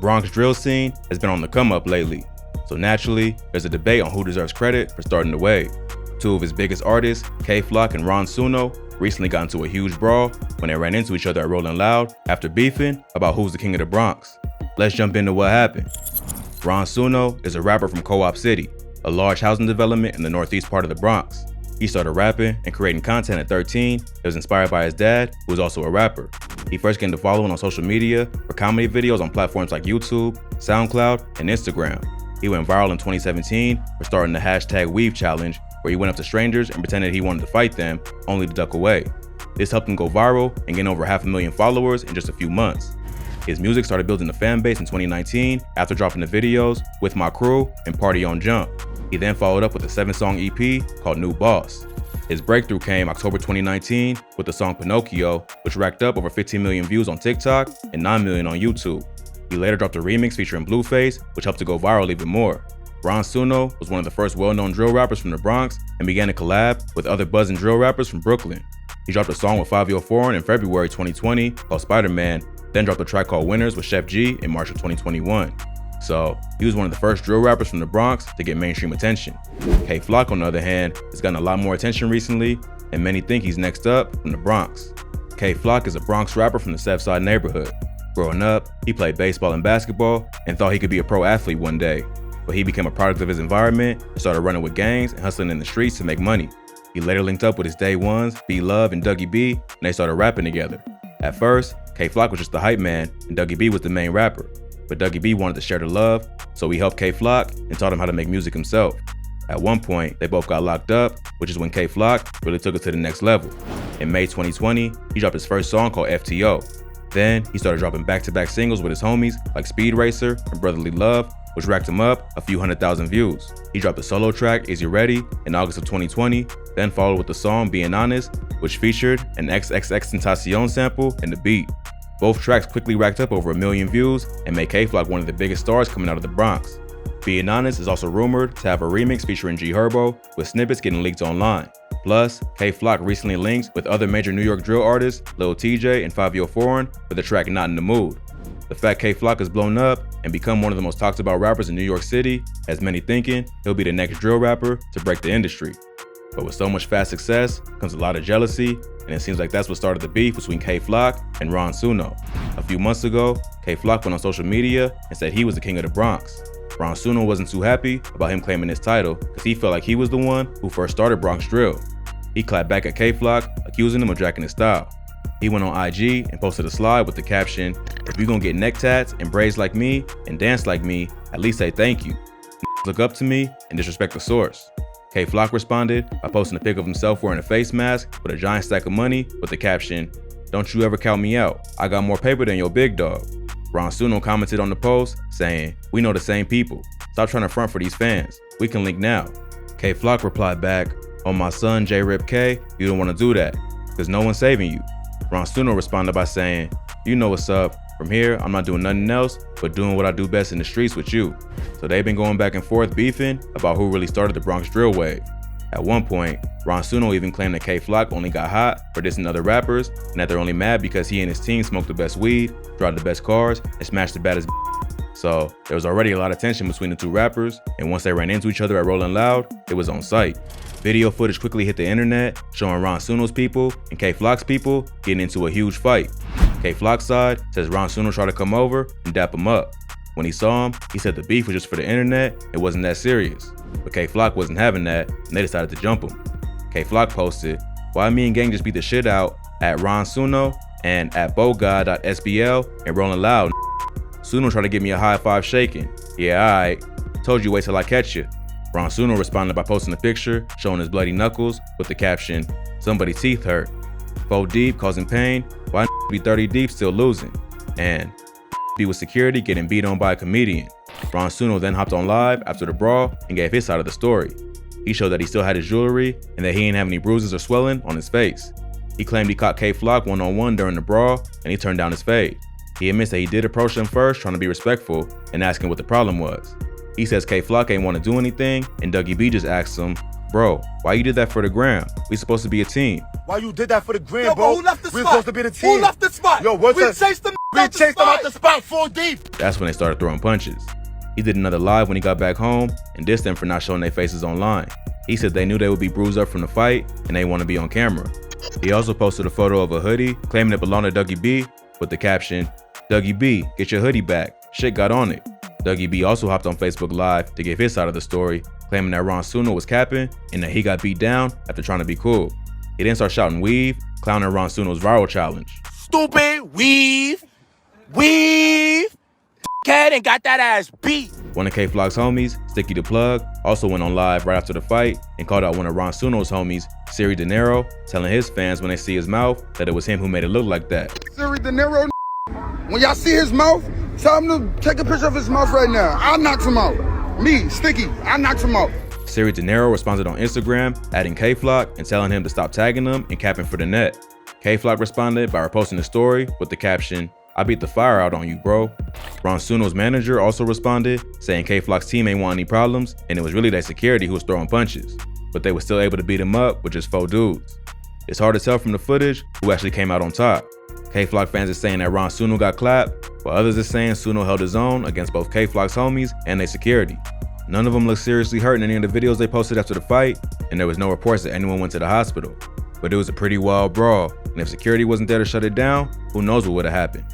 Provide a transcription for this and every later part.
Bronx drill scene has been on the come up lately, so naturally, there's a debate on who deserves credit for starting the wave. Two of his biggest artists, K-Flock and Suno, recently got into a huge brawl when they ran into each other at Rolling Loud after beefing about who's the king of the Bronx. Let's jump into what happened. Suno is a rapper from Co-op City, a large housing development in the northeast part of the Bronx. He started rapping and creating content at 13 that was inspired by his dad, who was also a rapper. He first gained a following on social media for comedy videos on platforms like YouTube, SoundCloud, and Instagram. He went viral in 2017 for starting the #Weave challenge, where he went up to strangers and pretended he wanted to fight them, only to duck away. This helped him go viral and gain over 500,000 followers in just a few months. His music started building a fan base in 2019 after dropping the videos With My Crew and Party on Jump. He then followed up with a 7-song EP called New Boss. His breakthrough came October 2019 with the song Pinocchio, which racked up over 15 million views on TikTok and 9 million on YouTube. He later dropped a remix featuring Blueface, which helped to go viral even more. Suno was one of the first well-known drill rappers from the Bronx and began to collab with other buzzing drill rappers from Brooklyn. He dropped a song with Foreign in February 2020 called Spider-Man, then dropped a track called Winners with Chef G in March of 2021. So, he was one of the first drill rappers from the Bronx to get mainstream attention. K-Flock, on the other hand, has gotten a lot more attention recently, and many think he's next up from the Bronx. K-Flock is a Bronx rapper from the SevSide neighborhood. Growing up, he played baseball and basketball and thought he could be a pro athlete one day, but he became a product of his environment and started running with gangs and hustling in the streets to make money. He later linked up with his day ones, B-Love and Dougie B, and they started rapping together. At first, K-Flock was just the hype man, and Dougie B was the main rapper. But Dougie B wanted to share the love, so he helped K-Flock and taught him how to make music himself. At one point, they both got locked up, which is when K-Flock really took it to the next level. In May 2020, he dropped his first song called FTO. Then, he started dropping back-to-back singles with his homies like Speed Racer and Brotherly Love, which racked him up a few 100,000 views. He dropped a solo track, Is You Ready, in August of 2020, then followed with the song Being Honest, which featured an XXXTentacion sample in the beat. Both tracks quickly racked up over 1 million views and made K-Flock one of the biggest stars coming out of the Bronx. Being Honest is also rumored to have a remix featuring G Herbo, with snippets getting leaked online. Plus, K-Flock recently linked with other major New York drill artists, Lil TJ and Foreign, for the track Not in the Mood. The fact K-Flock has blown up and become one of the most talked about rappers in New York City has many thinking he'll be the next drill rapper to break the industry. But with so much fast success comes a lot of jealousy, and it seems like that's what started the beef between K-Flock and Suno. A few months ago, K-Flock went on social media and said he was the king of the Bronx. Suno wasn't too happy about him claiming this title because he felt like he was the one who first started Bronx drill. He clapped back at K-Flock, accusing him of jacking his style. He went on IG and posted a slide with the caption, "If you gonna get neck tats and braids like me and dance like me, at least say thank you. Look up to me and disrespect the source." K-Flock responded by posting a pic of himself wearing a face mask with a giant stack of money with the caption, "Don't you ever count me out. I got more paper than your big dog." Suno commented on the post saying, "We know the same people. Stop trying to front for these fans. We can link now." K-Flock replied back, "On my son J-Rip-K, you don't want to do that, because no one's saving you." Suno responded by saying, "You know what's up. From here, I'm not doing nothing else but doing what I do best in the streets with you." So they've been going back and forth beefing about who really started the Bronx drill wave. At one point, Suno even claimed that K-Flock only got hot for dissing other rappers and that they're only mad because he and his team smoked the best weed, drive the best cars, and smashed the baddest So there was already a lot of tension between the two rappers, and once they ran into each other at Rolling Loud, it was on sight. Video footage quickly hit the internet, showing Suno's people and K-Flock's people getting into a huge fight. K-Flock's side says Suno tried to come over and dap him up. When he saw him, he said the beef was just for the internet, it wasn't that serious. But K-Flock wasn't having that, and they decided to jump him. K-Flock posted, "Why me and gang just beat the shit out at Suno and at bogod.sbl and Rolling Loud. Suno tried to give me a high five shaking. Yeah, alright. Told you wait till I catch you." Suno responded by posting a picture showing his bloody knuckles with the caption, "Somebody's teeth hurt. 4 deep causing pain. Why be 30 deep still losing?" And be with security getting beat on by a comedian. Suno then hopped on live after the brawl and gave his side of the story. He showed that he still had his jewelry and that he didn't have any bruises or swelling on his face. He claimed he caught K-Flock one-on-one during the brawl and he turned down his fade. He admits that he did approach him first, trying to be respectful and asking what the problem was. He says K-Flock ain't want to do anything, and Dougie B just asked him, "Bro, why you did that for the gram? We supposed to be a team." Why you did that for the gram, Yo, bro? Who left the We spot? supposed to be the team. Who left the spot? Yo, what's we that? chased them We chased him out the spot full deep. That's when they started throwing punches. He did another live when he got back home and dissed them for not showing their faces online. He said they knew they would be bruised up from the fight and they want to be on camera. He also posted a photo of a hoodie claiming it belonged to Dougie B with the caption, "Dougie B, get your hoodie back. Shit got on it." Dougie B also hopped on Facebook Live to give his side of the story, claiming that Ron Suno was capping and that he got beat down after trying to be cool. He then started shouting "weave," clowning Ron Suno's viral challenge. Stupid, weave, cat and got that ass beat. One of K-Flock's homies, Sticky the Plug, also went on live right after the fight and called out one of Ron Suno's homies, Siri De Niro, telling his fans when they see his mouth that it was him who made it look like that. Siri De Niro, when y'all see his mouth, tell him to take a picture of his mouth right now. I knocked him out. Me, Sticky, I knocked him out. Siri De Niro responded on Instagram, adding K-Flock and telling him to stop tagging him and capping for the net. K-Flock responded by reposting the story with the caption, "I beat the fire out on you, bro." Ron Suno's manager also responded, saying K-Flock's team ain't want any problems and it was really their security who was throwing punches, but they were still able to beat him up with just 4 dudes. It's hard to tell from the footage who actually came out on top. K-Flock fans are saying that Ron Suno got clapped, while others are saying Suno held his own against both K-Flock's homies and their security. None of them looked seriously hurt in any of the videos they posted after the fight, and there was no reports that anyone went to the hospital. But it was a pretty wild brawl, and if security wasn't there to shut it down, who knows what would have happened.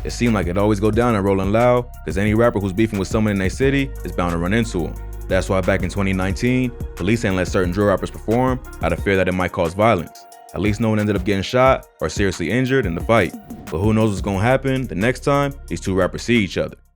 It seemed like it always go down in Rolling Loud, because any rapper who's beefing with someone in their city is bound to run into him. That's why back in 2019, police ain't let certain drill rappers perform out of fear that it might cause violence. At least no one ended up getting shot or seriously injured in the fight. But who knows what's gonna happen the next time these two rappers see each other.